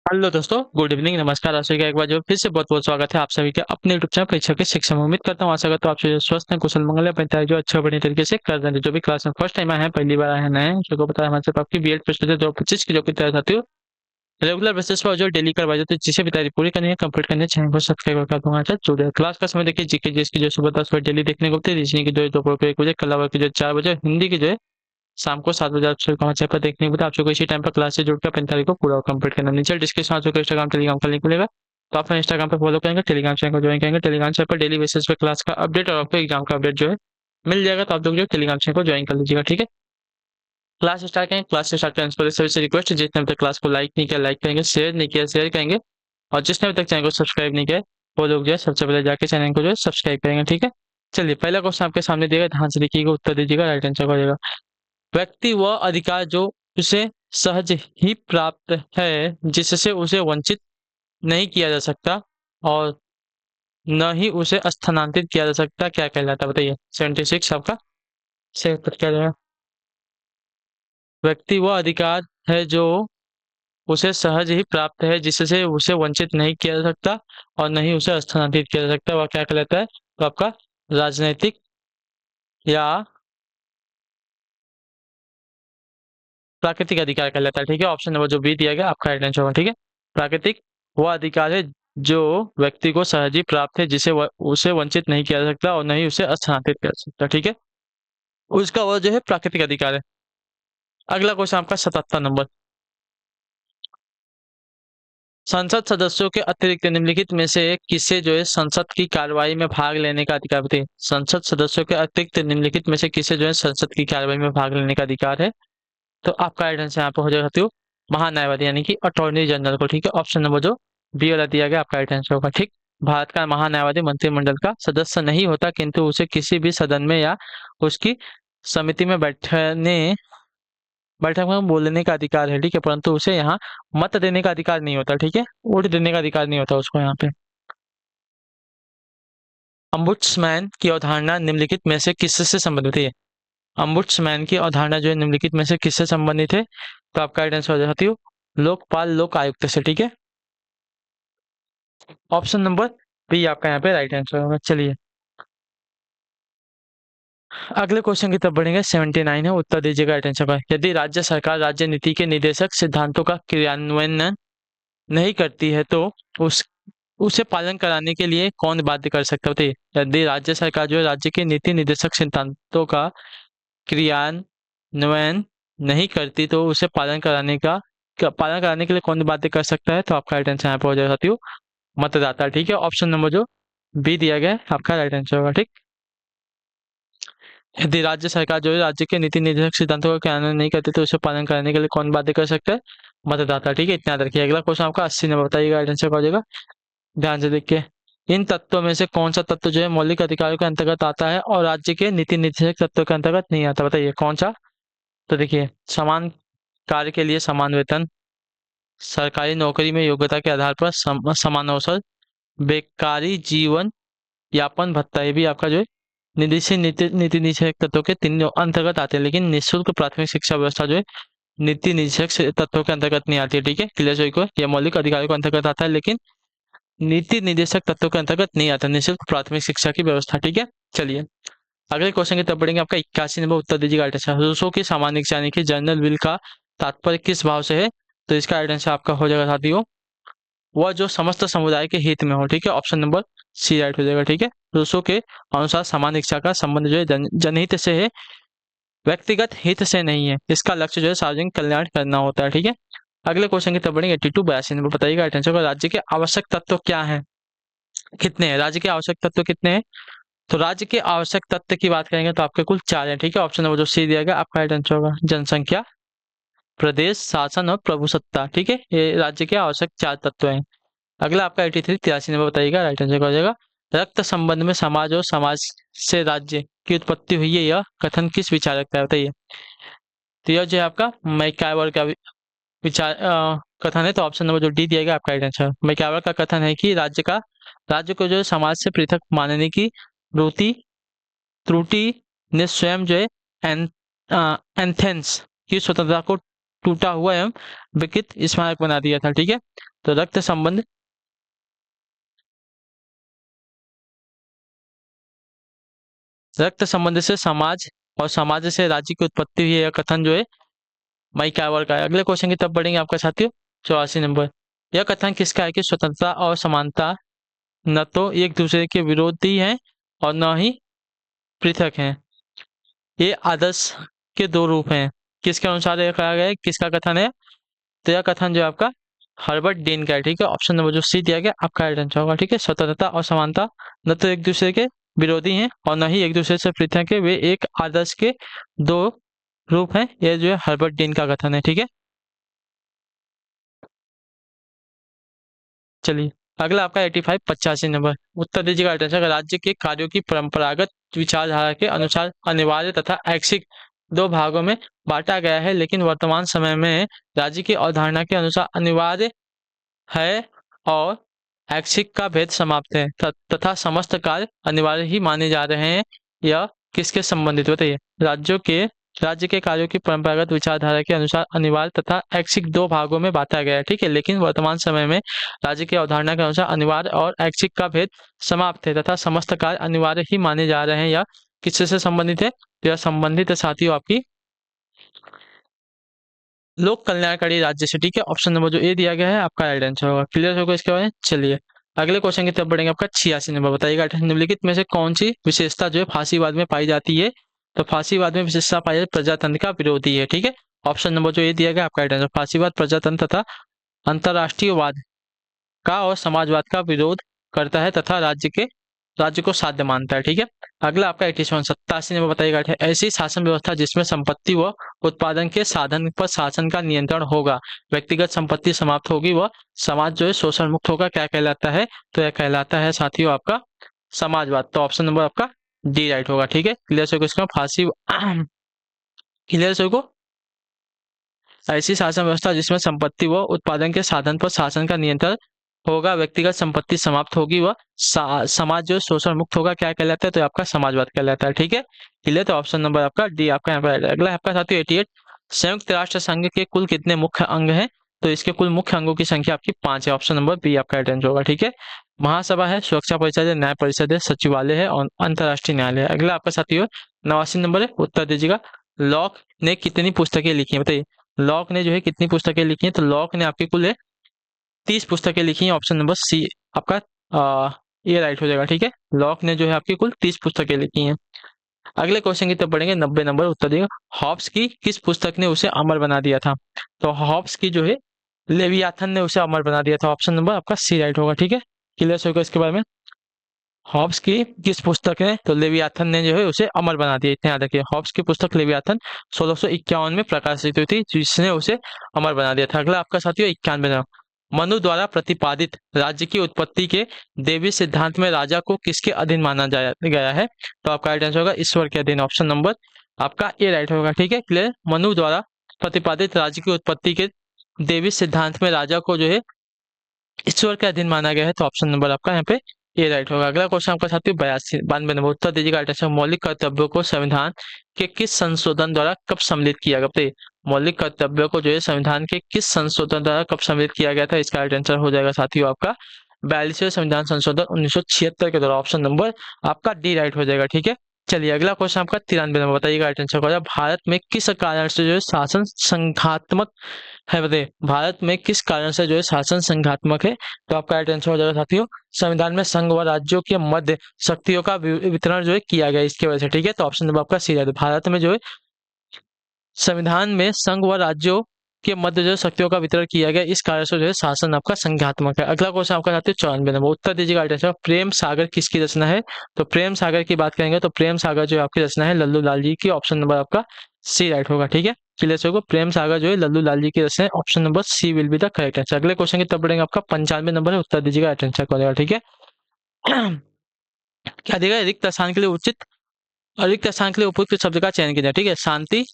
Hello दोस्तों, good evening, नमस्कार। आप सभी का एक बार जो फिर से बहुत बहुत स्वागत है आप सभी के अपने यूट्यूब चैनल परीक्षा के शिक्षा में। उम्मीद करता हूँ, आशा करता हूँ आप सभी स्वस्थ हैं, कुशल मंगल है, अपनी जो अच्छे बढ़िया तरीके से कर रहे हैं। जो भी क्लास में फर्स्ट टाइम आए हैं, पहली बार आए हैं, नए हैं, सबको पता है हमारे साथ आपकी बीएड प्रश्नोत्तर 2025 की जो की तैयारी साथी हो रेगुलर बेसिस पर जो डेली करवाई जाती है, जिसे भी तैयारी पूरी करनी है, कंप्लीट करनी है, चैनल को सब्सक्राइब कर दूंगा। अच्छा जुड़े क्लास का समय देखिए, जीके जिसकी जो सुबह 10 बजे डेली देखने को होती है, रीजनिंग की जो है दोपहर को 1 बजे, कला की जो 4 बजे, हिंदी की जो है शाम को 7 बजे आप सभी को हमारे चैनल पर देखने को मिलता है। आप सबको इसी टाइम पर क्लास से जुड़कर अपनी तैयारी को पूरा कंप्लीट करना। नीचे डिस्क्रिप्शन आप सबको इंस्टाग्राम टेलीग्राम का लिंक मिलेगा, तो आप इंस्टाग्राम पे फॉलो करेंगे, टेलीग्राम चैनल को ज्वाइन करेंगे। टेलीग्राम चैनल पर डेली बेसिस पे क्लास का अपडेट और आपको एग्जाम का अपडेट जो है मिल जाएगा, तो आप लोग जो टेलीग्राम चैनल को ज्वाइन कर लीजिएगा। ठीक है, क्लास स्टार्ट करेंगे। क्लास स्टार्ट करने से पहले सभी से रिक्वेस्ट है, जिसने अभी तक क्लास को लाइक नहीं किया लाइक करेंगे, शेयर नहीं किया शेयर करेंगे, और जिसने अभी तक चैनल को सब्सक्राइब नहीं किया वो लोग जो है सबसे पहले जाके चैनल को जो है सब्सक्राइब करेंगे। ठीक है, चलिए पहला क्वेश्चन आपके सामने दिया गया, ध्यान से देखिएगा, उत्तर दीजिएगा, राइट आंसर हो जाएगा। व्यक्ति वह अधिकार जो उसे सहज ही प्राप्त है, जिससे उसे वंचित नहीं किया जा सकता और न ही उसे स्थानांतरित किया जा सकता, क्या कहलाता है बताइए। 76 आपका सही उत्तर क्या रहेगा। व्यक्ति वह अधिकार है जो उसे सहज ही प्राप्त है, जिससे उसे वंचित नहीं किया जा सकता और न ही उसे स्थानांतरित किया जा सकता, वह क्या कहलाता है। तो आपका राजनैतिक या प्राकृतिक अधिकार कहलाता है। ठीक है, ऑप्शन नंबर जो बी दिया गया आपका राइट आंसर होगा। ठीक है, प्राकृतिक वह अधिकार है जो व्यक्ति को सहज ही प्राप्त है, जिसे उसे वंचित नहीं किया जा सकता और न ही उसे स्थानांतरित किया जा सकता। ठीक है, उसका वह जो है प्राकृतिक अधिकार है। अगला क्वेश्चन आपका 77 नंबर। संसद सदस्यों के अतिरिक्त निम्नलिखित में से किसे जो है संसद की कार्यवाही में भाग लेने का अधिकार बताइए। संसद सदस्यों के अतिरिक्त निम्नलिखित में से किसे जो है संसद की कार्यवाही में भाग लेने का अधिकार है। तो आपका राइट आंसर यहाँ पे हो जाएगा महान्यायवादी यानी कि अटॉर्नी जनरल को। ठीक है, ऑप्शन नंबर जो बी वाला दिया गया आपका राइट आंसर होगा। ठीक, भारत का महान्यायवादी मंत्रिमंडल का सदस्य नहीं होता, किंतु उसे किसी भी सदन में या उसकी समिति में बैठक में बोलने का अधिकार है। ठीक है, परंतु उसे यहाँ मत देने का अधिकार नहीं होता। ठीक है, वोट देने का अधिकार नहीं होता उसको यहाँ पे। अम्बुड्समैन की अवधारणा निम्नलिखित में से किससे संबंधित है। अम्बुड्समैन की अवधारणा जो है निम्नलिखित में से किससे संबंधित है। तो आपका राइट आंसर हो जाती है लोकपाल लोक आयुक्त से। ठीक है, ऑप्शन नंबर बी आपका यहाँ पे राइट आंसर होगा। चलिए अगले क्वेश्चन की तरफ बढ़ेंगे। 79 है, उत्तर दीजिएगा राइट आंसर का। यदि राज्य सरकार राज्य नीति के निर्देशक सिद्धांतों का क्रियान्वयन नहीं करती है, तो उस उसे पालन कराने के लिए कौन बाध्य कर सकता है। यदि राज्य सरकार जो है राज्य के नीति निर्देशक सिद्धांतों का क्रियान्वयन नहीं करती, तो उसे पालन कराने के लिए कौन बाध्य कर सकता है। तो आपका राइट आंसर यहाँ पे हो जाएगा साथियों मतदाता। ठीक है, ऑप्शन नंबर जो बी दिया गया है आपका राइट आंसर होगा। ठीक, यदि राज्य सरकार जो है राज्य के नीति निर्देशक सिद्धांतों का क्रियान्वयन नहीं करती, तो उसे पालन कराने के लिए कौन बाध्य कर सकता है। मतदाता। ठीक है, इतना याद रखिए। अगला क्वेश्चन आपका 80 नंबर, बताइएगा राइट आंसर हो जाएगा। ध्यान से देखिए, इन तत्वों में से कौन सा तत्व जो है मौलिक अधिकारों के अंतर्गत आता है और राज्य के नीति निर्देशक तत्वों के अंतर्गत नहीं आता, बताइए कौन सा। तो देखिए, समान कार्य के लिए समान वेतन, सरकारी नौकरी में योग्यता के आधार पर समान अवसर, बेकारी जीवन यापन भत्ता, ये भी आपका जो है नीति निषेध तत्वों के तीन अंतर्गत आते हैं। लेकिन निःशुल्क प्राथमिक शिक्षा व्यवस्था जो है नीति निषेध तत्वों के अंतर्गत नहीं आती है। ठीक है, क्लियर सभी को, यह मौलिक अधिकारों के अंतर्गत आता है, लेकिन नीति निर्देशक तत्वों के अंतर्गत नहीं आता निःशुल्क प्राथमिक शिक्षा की व्यवस्था। ठीक है, चलिए अगले क्वेश्चन की तरफ बढ़ेंगे। आपका 81 नंबर, उत्तर दीजिएगा राइट आंसर। रूसो की सामान्य इच्छा यानी कि जनरल विल का तात्पर्य किस भाव से है। तो इसका राइट आंसर आपका हो जाएगा साथियों वह जो समस्त समुदाय के हित में हो। ठीक है, ऑप्शन नंबर सी राइट हो जाएगा। ठीक है, रूसो के अनुसार सामान्य इच्छा का संबंध जो है जनहित से है, व्यक्तिगत हित से नहीं है। इसका लक्ष्य जो है सार्वजनिक कल्याण करना होता है। ठीक है, अगले क्वेश्चन की तरफ बढ़ेंगे। 82 82 नंबर, बताइएगा राइट आंसर। राज्य के आवश्यक तत्व क्या है, कितने हैं राज्य के आवश्यक तत्व कितने हैं। तो राज्य के आवश्यक तत्व की बात करेंगे तो आपके कुल 4 हैं। ठीक है, ऑप्शन नंबर जो सी दिया गया आपका राइट आंसर होगा। जनसंख्या, प्रदेश शासन और प्रभुसत्ता। ठीक है, ये राज्य के आवश्यक 4 तत्व हैं। अगला आपका 83 83 नंबर, बताइएगा राइट आंसर हो जाएगा। रक्त संबंध में समाज और समाज से राज्य की उत्पत्ति हुई है, यह कथन किस विचारक का है बताइए। तो यह जो है आपका मैकाइवर का विचार कथन है। तो ऑप्शन नंबर जो डी दिया गया आपका राइट आंसर। मैकाइवर का कथन है कि राज्य को जो है समाज से पृथक मानने की त्रुटि त्रुटि ने स्वयं जो है एन, एथेंस की स्वतंत्रता को टूटा हुआ एवं विकृत स्मारक बना दिया था। ठीक है, तो रक्त संबंध से समाज और समाज से राज्य की उत्पत्ति हुई है, यह कथन जो है मई कैवर का है। अगले क्वेश्चन की तरफ बढ़ेंगे आपका साथियों। 84 नंबर, यह कथन किसका है कि स्वतंत्रता और समानता न तो एक दूसरे के विरोधी हैं और न ही पृथक हैं, ये आदर्श के दो रूप हैं। किसके अनुसार यह कहा गया है, किसका कथन है? तो यह कथन जो है आपका हर्बर्ट डेन का है। ठीक है, ऑप्शन नंबर जो सी दिया गया आपका राइट आंसर होगा। ठीक है, स्वतंत्रता और समानता न तो एक दूसरे के विरोधी हैं और न ही एक दूसरे से पृथक है, वे एक आदर्श के दो रूप हैं, यह जो है हर्बर्ट डेन का कथन है। ठीक है, चलिए अगला आपका 85 85 नंबर, उत्तर दीजिएगा राइट आंसर। राज्य के कार्यों की परंपरागत विचारधारा के अनुसार अनिवार्य तथा ऐच्छिक दो भागों में बांटा गया है, लेकिन वर्तमान समय में राज्य की अवधारणा के अनुसार अनिवार्य है और ऐच्छिक का भेद समाप्त है तथा समस्त कार्य अनिवार्य ही माने जा रहे हैं। यह किसके संबंधित बताइए? राज्य के कार्यों की परंपरागत विचारधारा के अनुसार अनिवार्य तथा ऐच्छिक दो भागों में बांटा गया है। ठीक है, लेकिन वर्तमान समय में राज्य की अवधारणा के अनुसार अनिवार्य और ऐच्छिक का भेद समाप्त है तथा समस्त कार्य अनिवार्य ही माने जा रहे हैं। यह किससे संबंधित है? तो यह संबंधित है साथियों आपकी लोक कल्याणकारी राज्य से। ठीक है, ऑप्शन नंबर जो ए दिया गया है आपका राइट आंसर होगा। क्लियर होगा इसके बारे में? चलिए अगले क्वेश्चन की तरफ बढ़ेंगे। आपका 86 नंबर, बताइएगा निम्नलिखित में से कौन सी विशेषता जो है फांसीवाद में पाई जाती है? तो फांसीवाद में विशेषता पाई जाती है प्रजातंत्र का विरोधी है। ठीक है, ऑप्शन नंबर जो ए दिया गया आपका राइट आंसर। फांसीवाद प्रजातंत्र तथा अंतरराष्ट्रीयवाद का और समाजवाद का विरोध करता है तथा राज्य को साध्य मानता है। ठीक है, अगला आपका 87 नंबर, बताइएगा ऐसी शासन व्यवस्था जिसमें संपत्ति व उत्पादन के साधन पर शासन का नियंत्रण होगा, व्यक्तिगत संपत्ति समाप्त होगी, वह समाज जो है शोषण मुक्त होगा, क्या कहलाता है? तो यह कहलाता है साथियों आपका समाजवाद। तो ऑप्शन नंबर आपका डी राइट होगा। ठीक है, क्लियर से इसका फांसी क्लियर से को ऐसी शासन व्यवस्था जिसमें संपत्ति व उत्पादन के साधन पर शासन का नियंत्रण होगा, व्यक्तिगत संपत्ति समाप्त होगी, वह समाज जो शोषण मुक्त होगा, क्या कहलाता है? तो आपका समाजवाद कहलाता है। ठीक है, क्लियर, तो ऑप्शन नंबर आपका डी आपका यहाँ पर। अगला आपका साथियों 88, संयुक्त राष्ट्र संघ के कुल कितने मुख्य अंग हैं? तो इसके कुल मुख्य अंगों की संख्या आपकी 5 है। ऑप्शन नंबर बी आपका राइट आंसर होगा। ठीक है, महासभा है, सुरक्षा परिषद है, न्याय परिषद है, सचिवालय है और अंतर्राष्ट्रीय न्यायालय है। अगला आपका साथियों 89 नंबर है, उत्तर दीजिएगा। लॉक ने कितनी पुस्तकें लिखी है? बताइए, लॉक ने जो है कितनी पुस्तकें लिखी हैं? तो लॉक ने आपकी कुल 30 पुस्तकें लिखी हैं। ऑप्शन नंबर सी आपका ये राइट हो जाएगा। ठीक है, लॉक ने जो है आपकी कुल 30 पुस्तकें लिखी हैं। अगले क्वेश्चन की तरफ बढ़ेंगे। 90 नंबर, उत्तर देगा हॉब्स की किस पुस्तक ने उसे अमर बना दिया था? तो हॉब्स की जो है लेवियाथन ने उसे अमर बना दिया था। ऑप्शन नंबर आपका सी राइट होगा। ठीक है, क्लियर होगा इसके बारे में। हॉब्स की किस पुस्तक है? तो लेवियाथन ने जो है उसे अमर बना दिया। इतने याद रखिए, हॉब्स की पुस्तक लेवियाथन 1651 में प्रकाशित हुई थी, जिसने उसे अमर बना दिया था। अगला आपका साथियों 91 मनु द्वारा प्रतिपादित राज्य की उत्पत्ति के देवी सिद्धांत में राजा को किसके अधीन माना गया है? तो आपका राइट आंसर होगा ईश्वर के अधीन। ऑप्शन नंबर आपका ए राइट होगा। ठीक है, क्लियर। मनु द्वारा प्रतिपादित राज्य की उत्पत्ति के देवी सिद्धांत में राजा को जो है ईश्वर के अधीन माना गया है। तो ऑप्शन नंबर आपका यहाँ पे ए राइट होगा। अगला क्वेश्चन आपका साथियों 92 नंबर, उत्तर दीजिएगा राइट आंसर। मौलिक कर्तव्यों को संविधान के किस संशोधन द्वारा कब सम्मिलित किया गया? बताइए, मौलिक कर्तव्यों को जो है संविधान के किस संशोधन द्वारा कब सम्मिलित किया गया था? इसका राइट आंसर हो जाएगा साथियों आपका 42वें संविधान संशोधन 1976 के द्वारा। ऑप्शन नंबर आपका डी राइट हो जाएगा। ठीक है, चलिए अगला क्वेश्चन आपका 93 नंबर, बताइएगा राइट आंसर हो जाएगा। भारत में किस कारण से जो है शासन संघात्मक है? बताइए, भारत में किस कारण से जो है शासन संघात्मक है? तो आपका राइट आंसर हो जाएगा साथियों संविधान में संघ व राज्यों के मध्य शक्तियों का वितरण जो है किया गया इसकी वजह से। ठीक है, तो ऑप्शन नंबर आपका सी है। भारत में जो है संविधान में संघ व राज्यों के मध्य जो शक्तियों का वितरण किया गया, इस कारण से जो है शासन आपका संघात्मक है। अगला क्वेश्चन आपका साथियों 94 नंबर, उत्तर दीजिएगा राइट आंसर। प्रेम सागर किसकी रचना है? तो प्रेम सागर की बात करेंगे तो प्रेम सागर जो है आपकी रचना है लल्लू लाल जी की। ऑप्शन नंबर आपका सी राइट होगा। ठीक है, क्लियर होगा। प्रेम सागर जो है लल्लू लाल जी की रचना है। Option number C will be the correct answer. अगले क्वेश्चन की तरफ बढ़ेंगे। आपका 95 नंबर है, उत्तर दीजिएगा राइट आंसर क्या होगा? ठीक है, क्या देगा? रिक्त स्थान के लिए रिक्त स्थान के लिए उपयुक्त शब्द का चयन कीजिए। ठीक है, शांति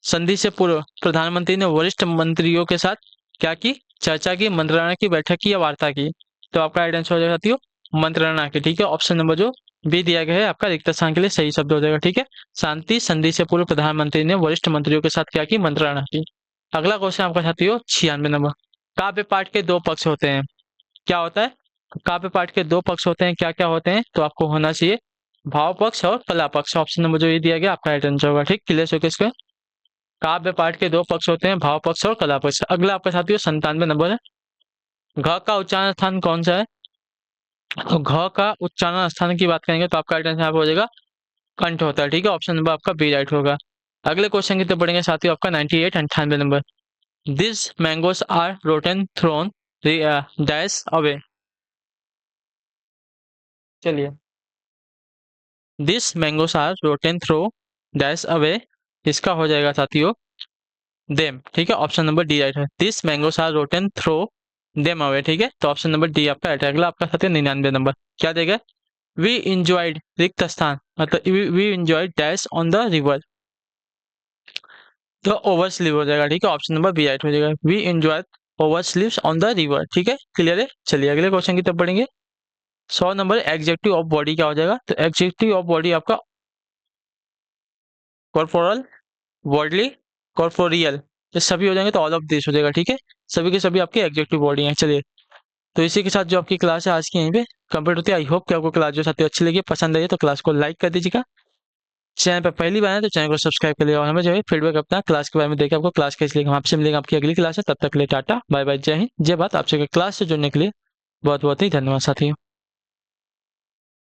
संधि से पूर्व प्रधानमंत्री ने वरिष्ठ मंत्रियों के साथ क्या की? चर्चा की, मंत्रणा की, बैठक की या वार्ता की? तो आपका राइट आंसर हो जाएगा साथियों मंत्रणा की। ठीक है, ऑप्शन नंबर जो बी दिया गया है आपका रिक्त स्थान के लिए सही शब्द हो जाएगा। ठीक है, शांति संधि से पूर्व प्रधानमंत्री ने वरिष्ठ मंत्रियों के साथ क्या की, मंत्रणा की। अगला क्वेश्चन आपका साथियों 96 नंबर। काव्य पाठ के दो पक्ष होते हैं, क्या होता है? काव्य पाठ के दो पक्ष होते हैं, क्या क्या होते हैं? तो आपको होना चाहिए भाव पक्ष और कला पक्ष। ऑप्शन नंबर जो ये दिया गया आपका राइट आंसर होगा। ठीक, क्लियर हो इसका। काव्य पाठ के दो पक्ष होते हैं, भाव पक्ष और कला पक्ष। अगला आपका साथियों 97 नंबर है। घ का उच्चारण स्थान कौन सा है? तो घ का उच्चारण स्थान की बात करेंगे तो आपका राइट आंसर हो जाएगा कंठ होता है। ठीक है, ऑप्शन नंबर आपका बी राइट होगा। अगले क्वेश्चन की तरफ बढ़ेंगे साथियों, आपका 98 number. This mangoes are rotten thrown dash away. चलिए, this mangoes are rotten throw dash away, इसका हो जाएगा साथियों देम। ठीक है, ऑप्शन नंबर डी राइट है। This mangoes are rotten throw them away. ठीक है, तो ऑप्शन नंबर डी आपका राइट है। अगला आपका साथियों 99 नंबर, क्या देगा? वी इंजॉयड रिक्त स्थान, मतलब we enjoyed dash on the river, तो ओवर स्लीव हो जाएगा। ठीक है, ऑप्शन नंबर बी राइट हो जाएगा। We enjoy ourselves on the river. ठीक है, क्लियर है। चलिए अगले क्वेश्चन की तरफ बढ़ेंगे। 100 नंबर, एग्जेक्टिव ऑफ बॉडी क्या हो जाएगा? तो एग्जेक्टिव ऑफ बॉडी आपका कॉर्पोरल, बॉडली, कॉर्पोरियल, ये सभी हो जाएंगे तो ऑल ऑफ दिस हो जाएगा। ठीक है, सभी के सभी आपके एग्जेक्टिव बॉडी हैं। चलिए, तो इसी के साथ जो आपकी क्लास है आज की यहीं पे कंप्लीट होती है। आई होप कि आपको क्लास जो साथियों अच्छी लगी, पसंद आई तो क्लास को लाइक कर दीजिएगा। चैनल पर पहली बार है तो चैनल को सब्सक्राइब कर लिया और हमें जो है फीडबैक अपना क्लास के बारे में देकर आपको क्लास कैसी लगी हम आपसे मिलेंगे आपकी अगली क्लास है। तब तक के लिए टाटा बाय बाय, जय हिंद जय भारत। आपसे क्लास से जुड़ने के लिए बहुत बहुत ही धन्यवाद साथियों।